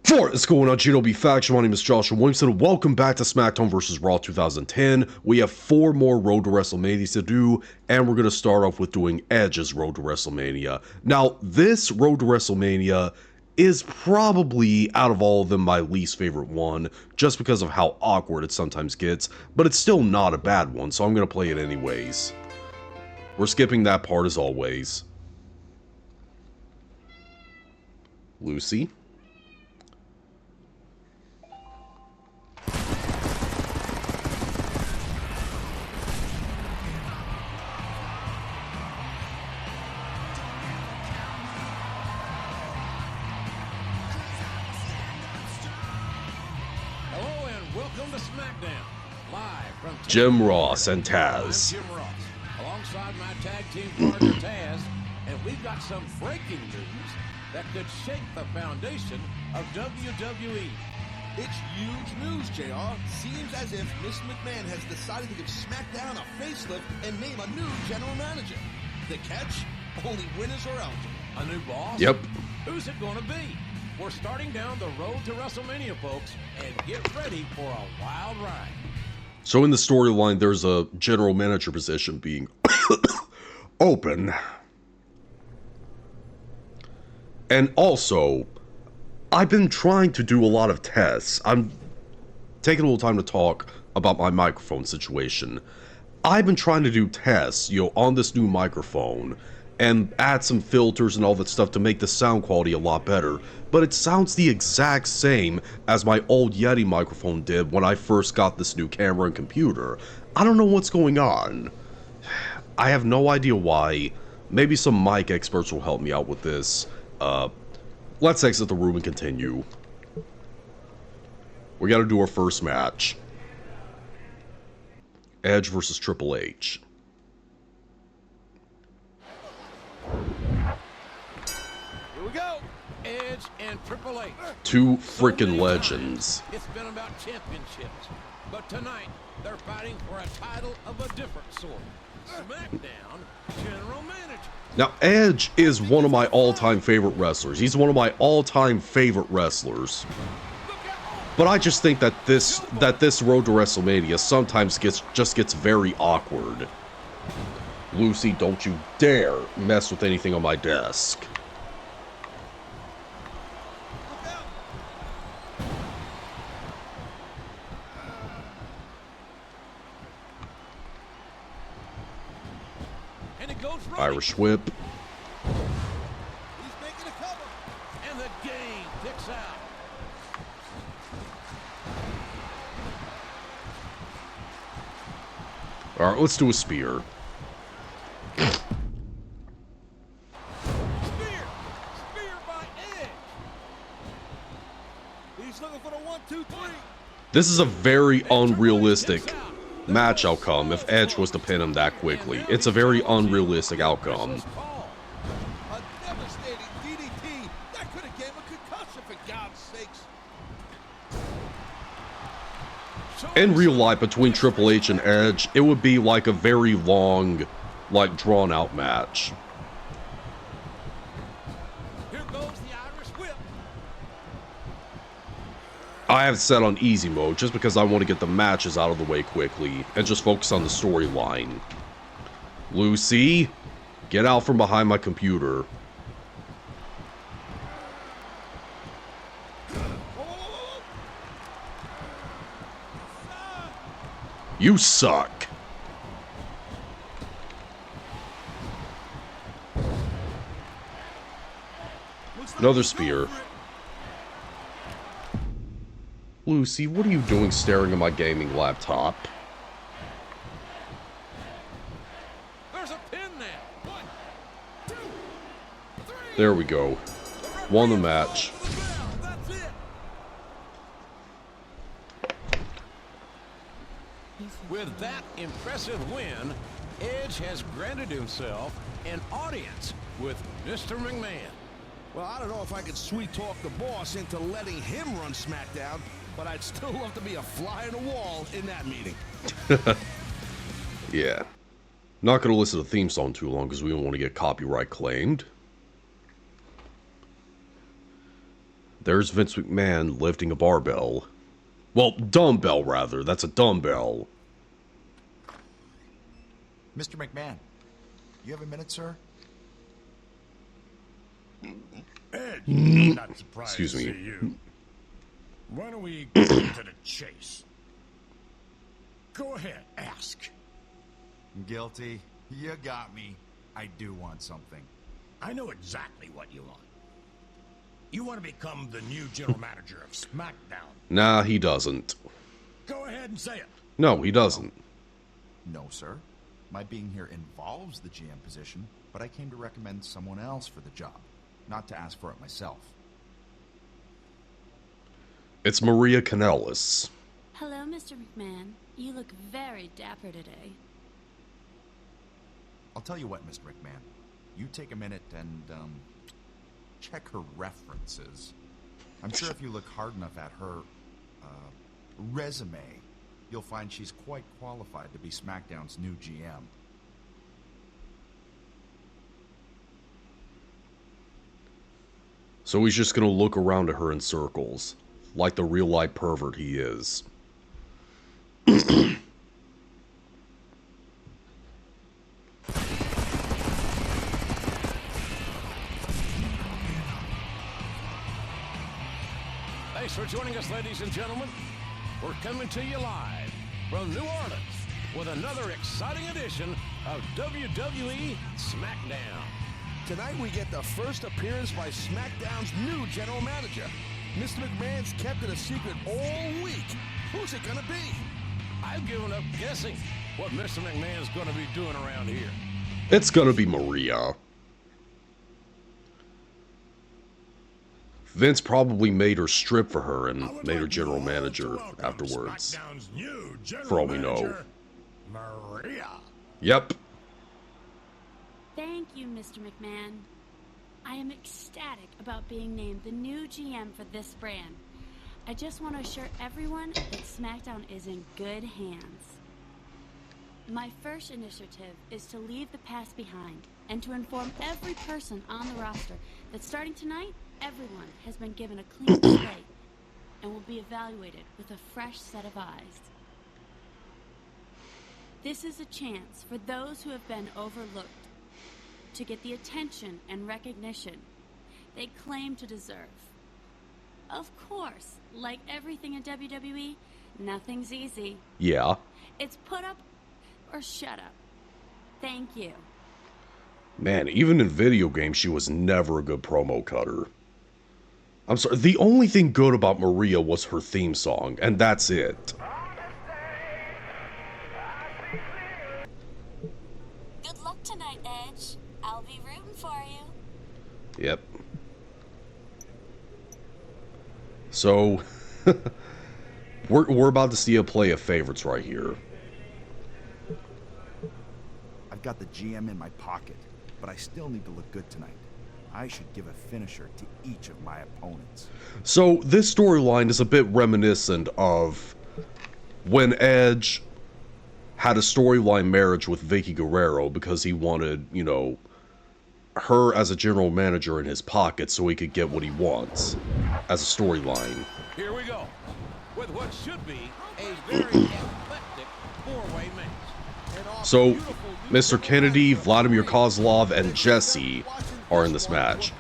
For what's going on, GNOB Faction? My name is Joshua Williamson, and welcome back to SmackDown vs. Raw 2010. We have 4 more Road to WrestleMania to do, and we're going to start off with doing Edge's Road to WrestleMania. Now, this Road to WrestleMania is probably, out of all of them, my least favorite one, just because of how awkward it sometimes gets, but it's still not a bad one, so I'm going to play it anyways. We're skipping that part as always. Lucy. Welcome to SmackDown, live from Jim Ross and Taz. I'm Jim Ross, alongside my tag team partner Taz, and we've got some breaking news that could shake the foundation of WWE. It's huge news, JR. Seems as if Miss McMahon has decided to give SmackDown a facelift and name a new general manager. The catch? Only winners are eligible. A new boss? Yep. Who's it going to be? We're starting down the road to WrestleMania, folks, and get ready for a wild ride. So in the storyline, there's a general manager position being open. And also, I've been trying to do a lot of tests. I'm taking a little time to talk about my microphone situation. I've been trying to do tests, on this new microphone, and add some filters and all that stuff to make the sound quality a lot better, but it sounds the exact same as my old Yeti microphone did when I first got this new camera and computer. I don't know what's going on. I have no idea why. Maybe some mic experts will help me out with this. Let's exit the room and continue. We gotta do our first match. Edge versus Triple H. Here we go. Edge and Triple H. Two freaking legends. It's been about championships, but tonight they're fighting for a title of a different sort. SmackDown General Manager. Now, Edge is one of my all-time favorite wrestlers. He's one of my all-time favorite wrestlers. But I just think that this road to WrestleMania sometimes just gets very awkward. Lucy, don't you dare mess with anything on my desk. And it goes running. Irish whip. He's making a cover. And the game ticks out. Alright, let's do a spear. Spear by Edge. He's looking for the 1, 2, 3. This is a very unrealistic match outcome if Edge was to pin him that quickly. It's a very unrealistic outcome. A devastating DDT. That could have gave him a concussion, for God's sakes. In real life, between Triple H and Edge, it would be like a very long, drawn-out match. Here goes the Irish whip. I have it set on easy mode just because I want to get the matches out of the way quickly and just focus on the storyline. Lucy, get out from behind my computer. You suck. Another spear. Lucy, what are you doing staring at my gaming laptop? There's a pin now. 1, 2, 3. There we go. Won the match. That's it. With that impressive win, Edge has granted himself an audience with Mr. McMahon. Well, I don't know if I could sweet-talk the boss into letting him run SmackDown, but I'd still love to be a fly on the wall in that meeting. Yeah. Not going to listen to the theme song too long because we don't want to get copyright claimed. There's Vince McMahon lifting a barbell. Well, dumbbell, rather. That's a dumbbell. Mr. McMahon, you have a minute, sir? Ed, I'm not surprised Excuse me. to see you. Why don't we get to the chase? Go ahead, ask. Guilty. You got me. I do want something. I know exactly what you want. You want to become the new general manager of SmackDown. Nah, he doesn't. Go ahead and say it. No, he doesn't. No, sir. My being here involves the GM position, but I came to recommend someone else for the job, not to ask for it myself. It's Maria Kanellis. Hello, Mr. McMahon. You look very dapper today. I'll tell you what, Mr. McMahon. You take a minute and, check her references. I'm sure if you look hard enough at her, resume, you'll find she's quite qualified to be SmackDown's new GM. So he's just gonna look around at her in circles, like the real-life pervert he is. Thanks for joining us, ladies and gentlemen. We're coming to you live from New Orleans with another exciting edition of WWE SmackDown. Tonight we get the first appearance by SmackDown's new general manager. Mr. McMahon's kept it a secret all week. Who's it gonna be? I've given up guessing what Mr. McMahon's going to be doing around here. It's gonna be Maria. Vince probably made her strip for her and made her general manager afterwards. SmackDown's new general For all we know. manager, Maria. Yep. Thank you, Mr. McMahon. I am ecstatic about being named the new GM for this brand. I just want to assure everyone that SmackDown is in good hands. My first initiative is to leave the past behind and to inform every person on the roster that starting tonight, everyone has been given a clean slate and will be evaluated with a fresh set of eyes. This is a chance for those who have been overlooked to get the attention and recognition they claim to deserve. Of course, like everything in WWE, nothing's easy. Yeah. It's put up or shut up. Thank you. Man, even in video games, she was never a good promo cutter. I'm sorry, the only thing good about Maria was her theme song, and that's it. Good luck tonight, Edge. I'll be rooting for you. Yep. So, we're about to see a play of favorites right here. I've got the GM in my pocket, but I still need to look good tonight. I should give a finisher to each of my opponents. So, this storyline is a bit reminiscent of when Edge had a storyline marriage with Vicky Guerrero because he wanted, you know, her as a general manager in his pocket so he could get what he wants as a storyline. Here we go with what should be a very eclectic four-way match. So, Mr. Kennedy, Vladimir Kozlov, and Jesse are in this match.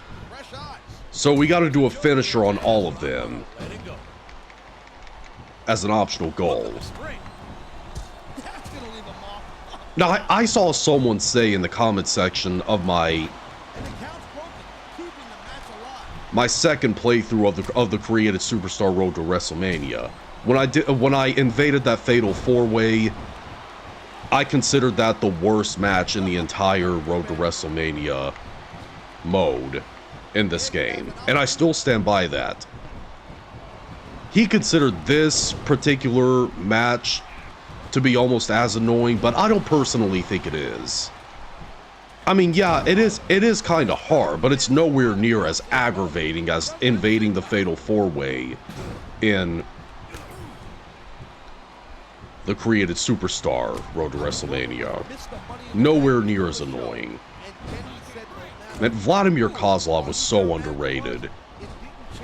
So we gotta do a finisher on all of them Let it go. as an optional goal. Straight. That's gonna leave him off. Now, I saw someone say in the comment section of my And the count's broken, keeping the match alive. my second playthrough of the created Superstar Road to WrestleMania, when I invaded that Fatal 4-Way, I considered that the worst match in the entire Road to WrestleMania mode in this game, and I still stand by that. He considered this particular match to be almost as annoying, but I don't personally think it is. I mean, yeah, it is kind of hard, but it's nowhere near as aggravating as invading the Fatal 4-Way in the created Superstar Road to WrestleMania. Nowhere near as annoying. And Vladimir Kozlov was so underrated.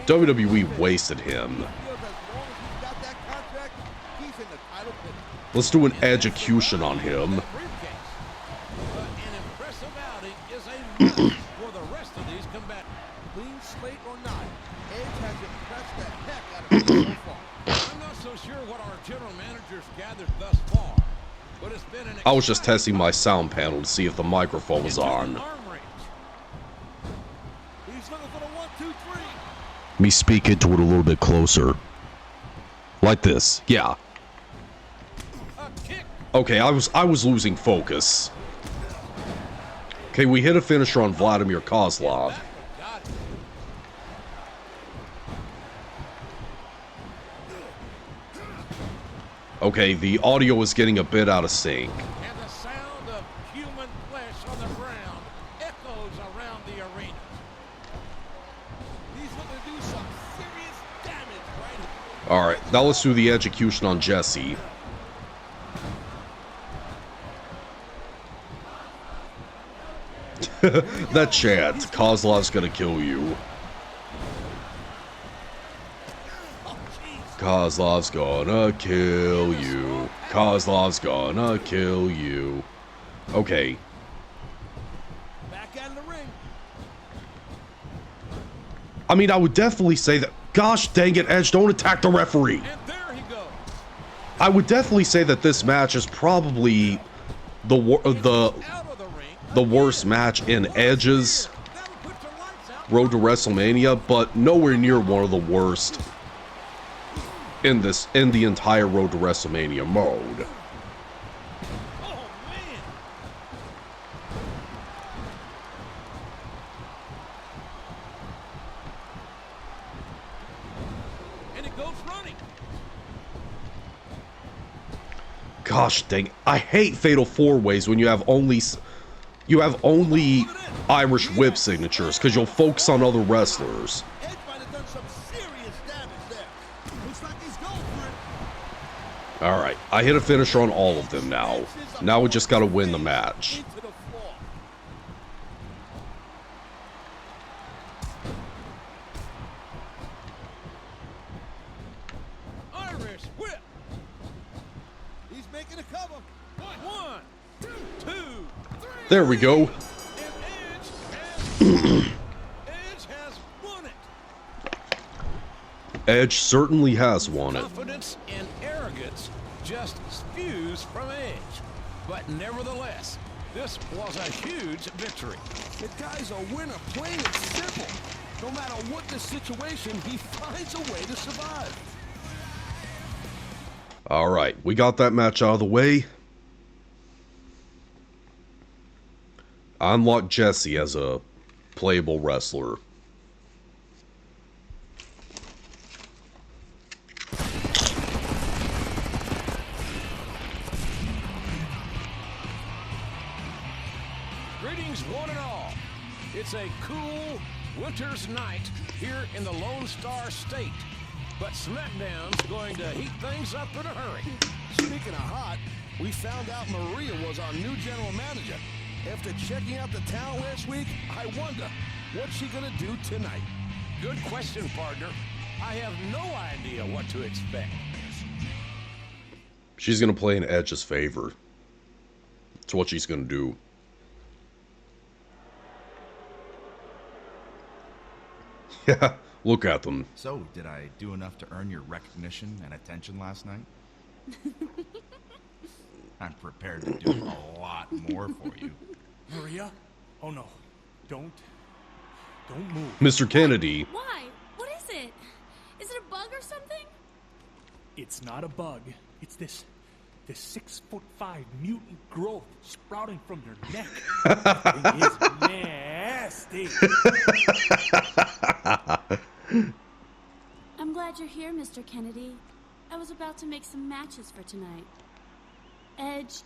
WWE wasted him. Let's do an execution on him. An impressive outing is a must for the rest of these combatants. Clean slate or not, Edge has impressed the heck out of me so far. I'm not so sure what our general manager's gathered thus far, but it's been an I was just testing my sound panel to see if the microphone was on. arm reach. He's looking for the 1, 2, 3. Me speak into it a little bit closer. Like this. Yeah. A kick. Okay, I was losing focus. Okay, we hit a finisher on Vladimir Kozlov. Got it. Okay, the audio is getting a bit out of sync. And the sound of human flesh on the ground echoes around the arena. He's looking to do some serious damage right here. Alright, now let's do the execution on Jesse. That chant, Kozlov's gonna kill you. Kozlov's gonna kill you. Kozlov's gonna kill you. Okay. Back out of the ring. I mean, I would definitely say that... Gosh dang it, Edge, don't attack the referee. And there he goes. I would definitely say that this match is probably the Out of the ring. worst match in Edge's That'll put the lights out. road to WrestleMania, but nowhere near one of the worst in the entire road to WrestleMania mode. Oh, man. And it goes running. Gosh dang, I hate fatal four ways when you have only Irish whip signatures because you'll focus on other wrestlers. Edge might have done some serious damage there. Looks like he's going for it. All right, I hit a finisher on all of them now. Now we just got to win the match. Into the floor. Irish whip. He's making a cover. 1, 2, 3. There we go. And Edge has won it. Edge certainly has won it. Confidence and arrogance just spews from Edge. But nevertheless, this was a huge victory. The guy's a winner, plain and simple. No matter what the situation, he finds a way to survive. All right, we got that match out of the way. I unlocked Jesse as a playable wrestler. Greetings, one and all. It's a cool winter's night here in the Lone Star State. But SmackDown's going to heat things up in a hurry. Speaking of hot, we found out Maria was our new general manager. After checking out the town last week, I wonder, what's she gonna do tonight? Good question, partner. I have no idea what to expect. She's going to play in Edge's favor. That's what she's going to do. Yeah, look at them. So, did I do enough to earn your recognition and attention last night? I'm prepared to do a lot more for you. Maria? Oh no. Don't move. Mr. Kennedy. Why? What is it? Is it a bug or something? It's not a bug. It's this 6'5" mutant growth sprouting from your neck. It is nasty. I'm glad you're here, Mr. Kennedy. I was about to make some matches for tonight. Edge,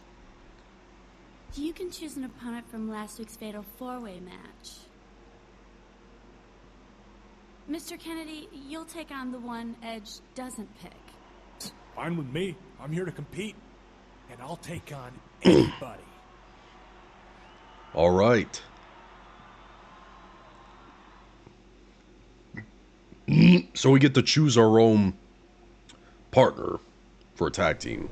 you can choose an opponent from last week's Fatal 4-Way match. Mr. Kennedy, you'll take on the one Edge doesn't pick. Fine with me. I'm here to compete. And I'll take on anybody. All right. So we get to choose our own partner for a tag team.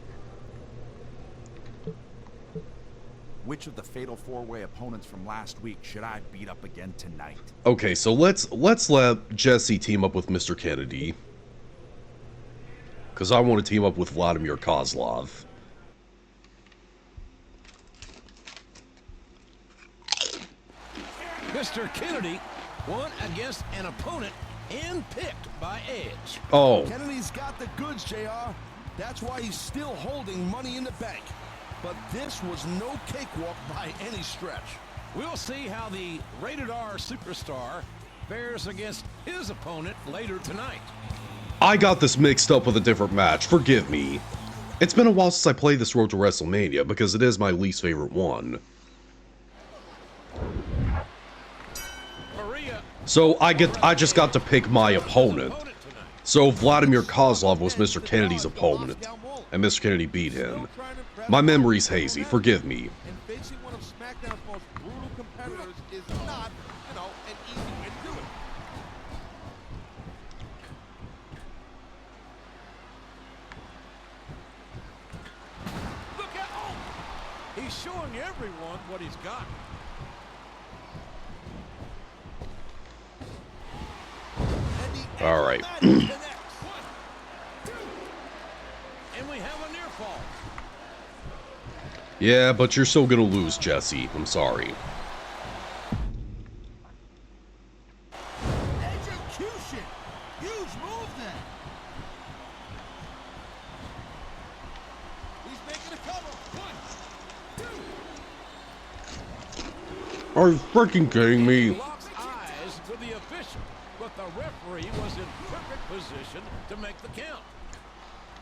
Which of the fatal four-way opponents from last week should I beat up again tonight? Okay, so let's let Jesse team up with Mr. Kennedy. Because I want to team up with Vladimir Kozlov. Mr. Kennedy won against an opponent handpicked by Edge. Oh. Kennedy's got the goods, JR. That's why he's still holding Money in the Bank. But this was no cakewalk by any stretch. We'll see how the Rated R superstar fares against his opponent later tonight. I got this mixed up with a different match. Forgive me. It's been a while since I played this Road to WrestleMania because it is my least favorite one. Maria. So I just got to pick my opponent. So Vladimir Kozlov was Mr. Kennedy's opponent, and Mr. Kennedy beat him. My memory's hazy, forgive me. And facing one of SmackDown's most brutal competitors is not, an easy way to do it. Look out! He's showing everyone what he's got. All right. And we have a near fall. Yeah, but you're still gonna lose, Jesse. I'm sorry. Execution! Huge move then! He's making a cover. 1, 2. Are you freaking kidding me? Locks eyes with the official, but the referee was in perfect position to make the count.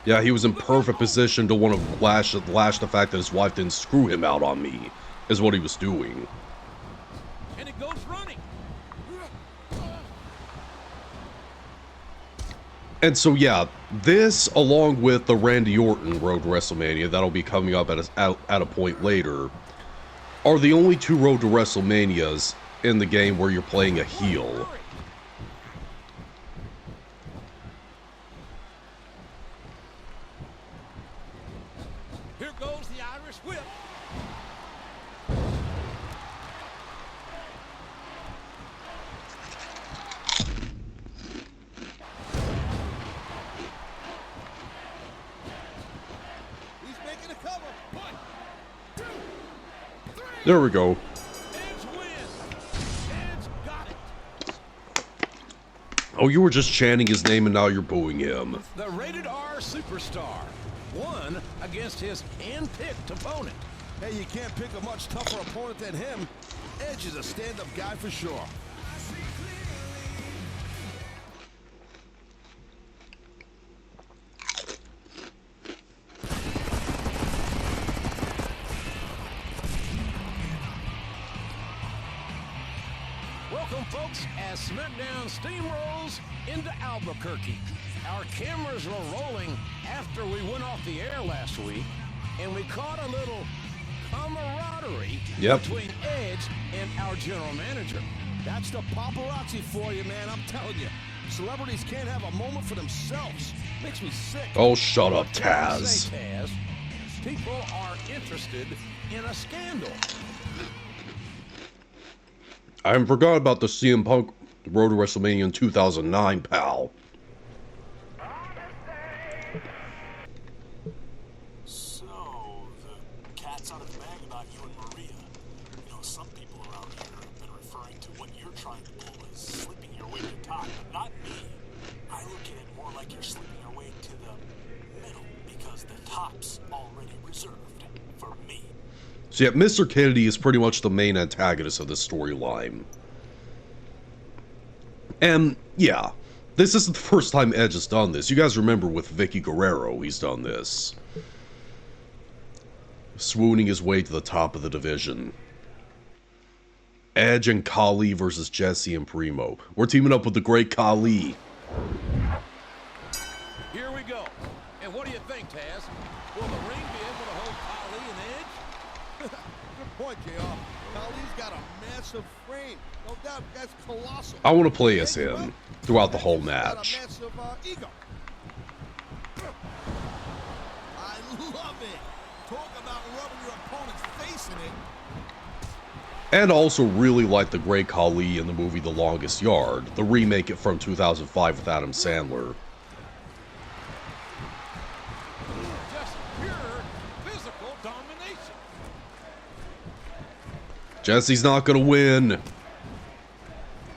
Yeah, he was in perfect position to want to lash the fact that his wife didn't screw him out on me, is what he was doing. And it goes running. And so yeah, this along with the Randy Orton Road to WrestleMania that'll be coming up at a point later, are the only two Road to WrestleManias in the game where you're playing a heel. Here goes the Irish whip. He's making a cover. 1, 2, 3. There we go. Edge wins. Edge got it. Oh, you were just chanting his name and now you're booing him. The Rated R superstar won against his hand-picked opponent. Hey, you can't pick a much tougher opponent than him. Edge is a stand-up guy for sure. Welcome, folks, as SmackDown steamrolls into Albuquerque. Our cameras were rolling after we went off the air last week, and we caught a little camaraderie between Edge and our general manager. That's the paparazzi for you, man. I'm telling you. Celebrities can't have a moment for themselves. Makes me sick. Oh, shut up, What can I Taz. say, Taz? People are interested in a scandal. I forgot about the CM Punk Road to WrestleMania in 2009, pal. So, the cat's out of the bag about you and Maria. You know, some people around here have been referring to what you're trying to pull as slipping your way to the top, but not me. I look at it more like you're slipping your way to the middle, because the top's already reserved for me. So yeah, Mr. Kennedy is pretty much the main antagonist of this storyline. And yeah, this isn't the first time Edge has done this. You guys remember with Vicky Guerrero, he's done this. Swooning his way to the top of the division. Edge and Khali versus Jesse and Primo. We're teaming up with the great Khali. Here we go. And what do you think, Taz? Will the ring be able to hold Khali and Edge? point, JR. Kali's got a massive frame. No doubt, that's colossal. I want to play as him throughout the whole match. Got a massive ego. I love it. Talk about rubbing your opponent's face in it. And also really like the Great Khali in the movie The Longest Yard, the remake from 2005 with Adam Sandler. Just pure physical domination. Jesse's not gonna win.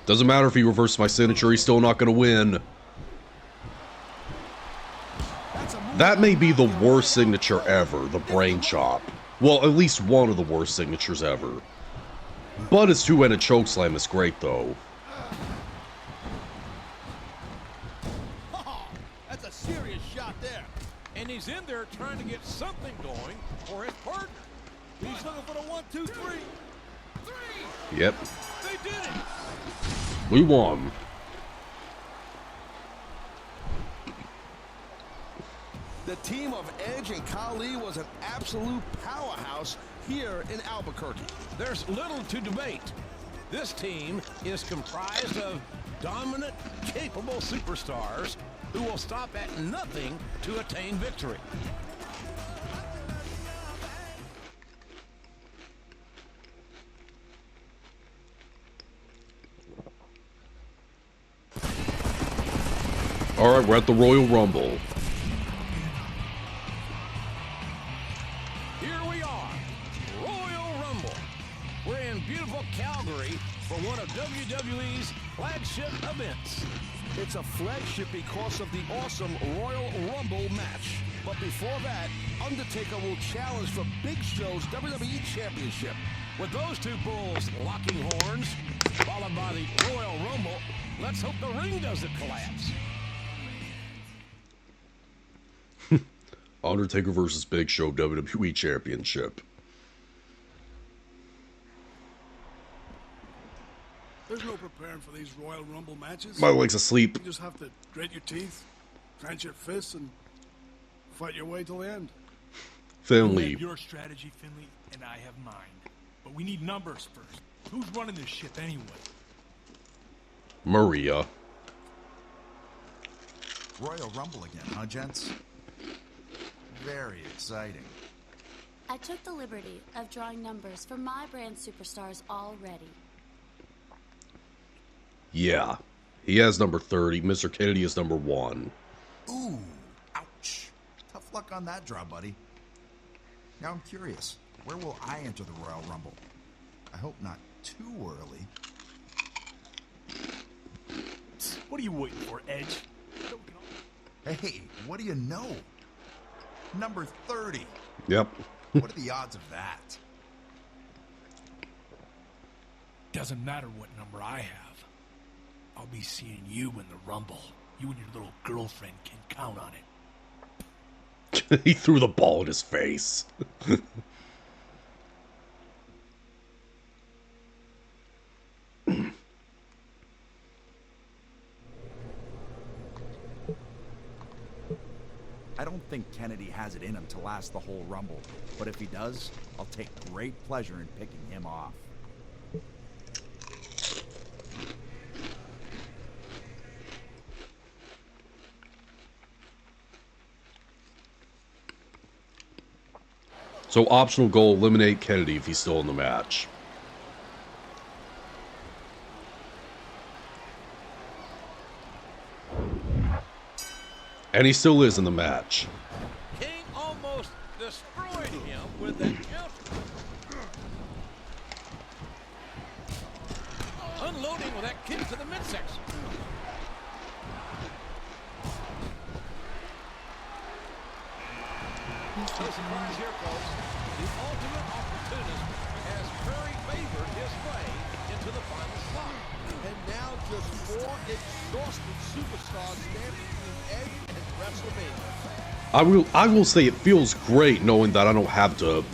Doesn't matter if he reverses my signature, he's still not gonna win. That may be the worst signature ever, the brain chop. Well, at least one of the worst signatures ever. But his two-handed chokeslam is great, though. Oh, that's a serious shot there. And he's in there trying to get something going for his partner. He's looking for the 1, 2, 3. Yep. They did it. We won. The team of Edge and Khali was an absolute powerhouse here in Albuquerque. There's little to debate. This team is comprised of dominant, capable superstars who will stop at nothing to attain victory. All right, we're at the Royal Rumble. Here we are, Royal Rumble. We're in beautiful Calgary for one of WWE's flagship events. It's a flagship because of the awesome Royal Rumble match. But before that, Undertaker will challenge for Big Show's WWE Championship. With those two bulls locking horns, followed by the Royal Rumble, let's hope the ring doesn't collapse. Undertaker versus Big Show WWE Championship. There's no preparing for these Royal Rumble matches. My leg's asleep. You just have to grit your teeth, clench your fists, and fight your way till the end. Finley. You have your strategy, Finley, and I have mine. But we need numbers first. Who's running this ship anyway? Maria. Royal Rumble again, huh, gents? Very exciting. I took the liberty of drawing numbers for my brand superstars already. Yeah. He has number 30. Mr. Kennedy is number 1. Ooh, ouch. Tough luck on that draw, buddy. Now I'm curious, where will I enter the Royal Rumble? I hope not too early. What are you waiting for, Edge? Hey, what do you know? Number 30. Yep. What are the odds of that? Doesn't matter what number I have. I'll be seeing you in the Rumble. You and your little girlfriend can count on it. He threw the ball in his face. I don't think Kennedy has it in him to last the whole Rumble, but if he does, I'll take great pleasure in picking him off. So optional goal, eliminate Kennedy if he's still in the match. And he still is in the match. King almost destroyed him with that counter. Unloading with that kick to the midsection. No surprise here, folks. The ultimate opportunist has Curry favored his way into the final slot. And now just 4 exhausted superstars standing between Edge and WrestleMania. I will say it feels great knowing that I don't have to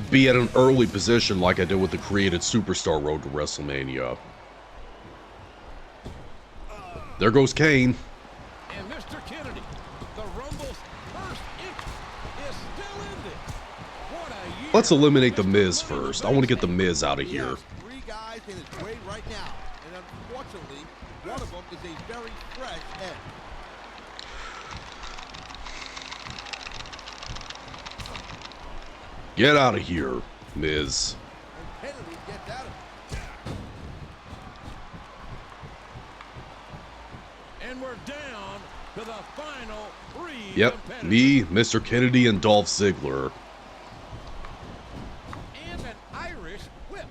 be at an early position like I did with the created Superstar Road to WrestleMania. There goes Kane. And Mr. Kennedy, the Rumble's first entry, is still in this. Let's eliminate The Miz first. I want to get The Miz out of He here. has 3 guys in his way right now, and unfortunately, one of them is a very fresh Edge. Get out of here, Miz. And Kennedy gets out of it. And we're down to the final 3 Yep, competitors. me, Mr. Kennedy, and Dolph Ziggler. And an Irish whip.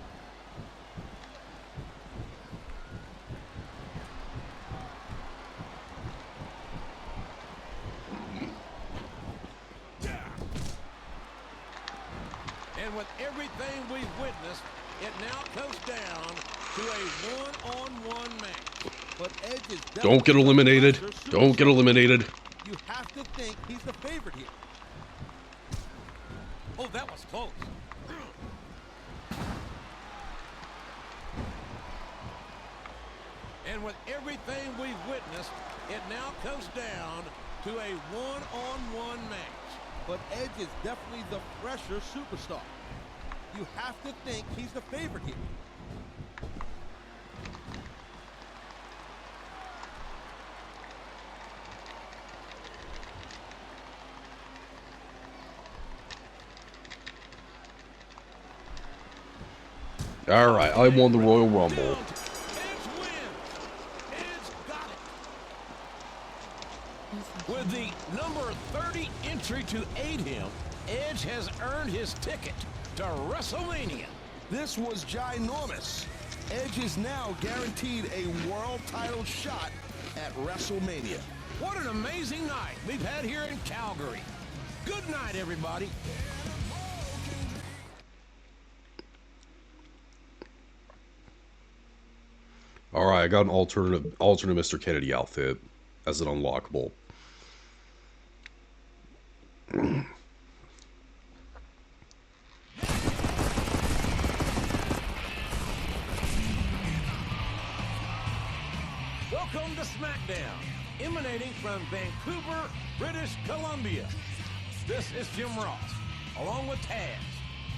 And with everything we've witnessed, it now comes down to a one-on-one match. But Edge is Don't get eliminated. Don't get eliminated. You have to think he's the favorite here. Oh, that was close. And with everything we've witnessed, it now comes down to a one-on-one match. But Edge is definitely the fresher superstar. You have to think he's the favorite here. All right, I won the Royal Rumble. Edge wins. Edge got it. With the number 30 entry to aid him, Edge has earned his ticket to WrestleMania. This was ginormous. Edge is now guaranteed a world title shot at WrestleMania. What an amazing night we've had here in Calgary. Good night, everybody. All right, I got an alternate Mr. Kennedy outfit as an unlockable. Welcome to SmackDown, emanating from Vancouver, British Columbia. This is Jim Ross, along with Taz,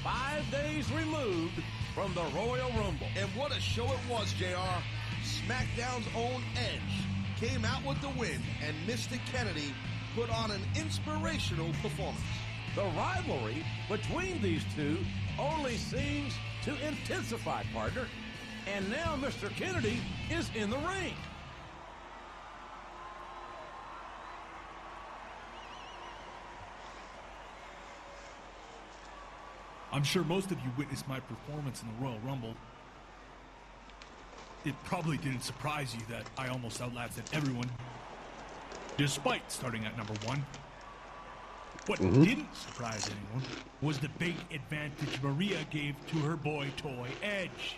5 days removed from the Royal Rumble. And what a show it was, JR. SmackDown's own Edge came out with the win, and Mr. Kennedy put on an inspirational performance. The rivalry between these two only seems to intensify, partner. And now Mr. Kennedy is in the ring. I'm sure most of you witnessed my performance in the Royal Rumble. It probably didn't surprise you that I almost outlasted everyone, despite starting at number 1. What didn't surprise anyone was the big advantage Maria gave to her boy toy Edge.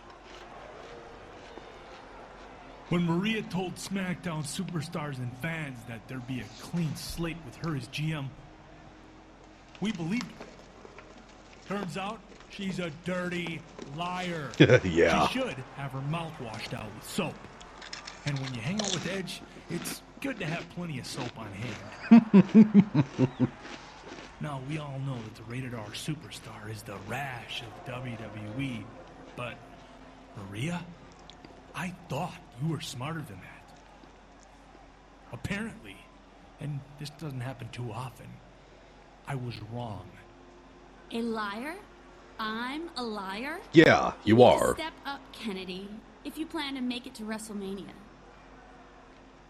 When Maria told SmackDown superstars and fans that there'd be a clean slate with her as GM, we believed her. Turns out, she's a dirty liar. Yeah. She should have her mouth washed out with soap. And when you hang out with Edge, it's good to have plenty of soap on hand. Now, we all know that the rated R superstar is the rash of WWE, but Maria, I thought you were smarter than that. Apparently, and this doesn't happen too often, I was wrong. A liar? I'm a liar? Yeah, you need to are. Step up, Kennedy, if you plan to make it to WrestleMania.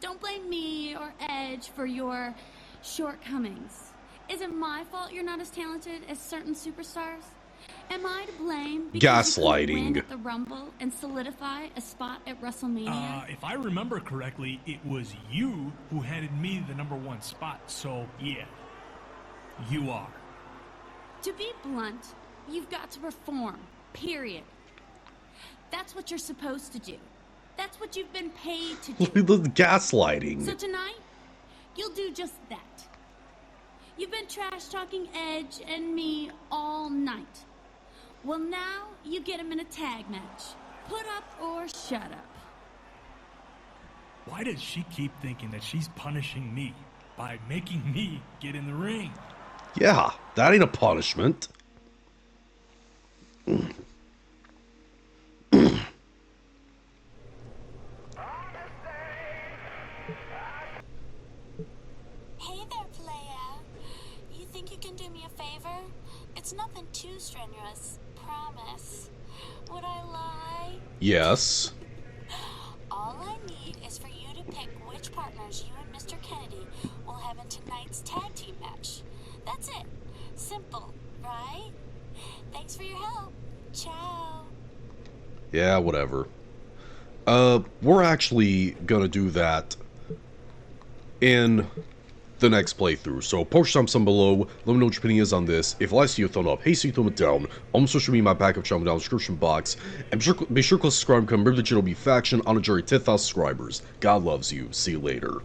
Don't blame me or Edge for your shortcomings. Is it my fault you're not as talented as certain superstars? Am I to blame because you couldn't win Gaslighting. at the Rumble and solidify a spot at WrestleMania? If I remember correctly, it was you who handed me the number 1 spot, so yeah, you are. To be blunt, you've got to perform, period. That's what you're supposed to do. That's what you've been paid to Look do. at the gaslighting. So tonight, you'll do just that. You've been trash-talking Edge and me all night. Well, now you get him in a tag match. Put up or shut up. Why does she keep thinking that she's punishing me by making me get in the ring? Yeah, that ain't a punishment. Hey there, playa. You think you can do me a favor? It's nothing too strenuous. Promise. Would I lie? Yes. All I need is for you to pick which partners you and Mr. Kennedy will have in tonight's tag team match. That's it. Simple, right? Thanks for your help. Ciao. Yeah, whatever. We're actually gonna do that in the next playthrough. So post your thumbs down below, let me know what your opinion is on this. If you like, see a thumb up, hey, see a thumb down. On social media, my backup channel down in the description box. And be sure to click subscribe and become a member of the channel, be faction on a journey to 10,000 subscribers. God loves you. See you later.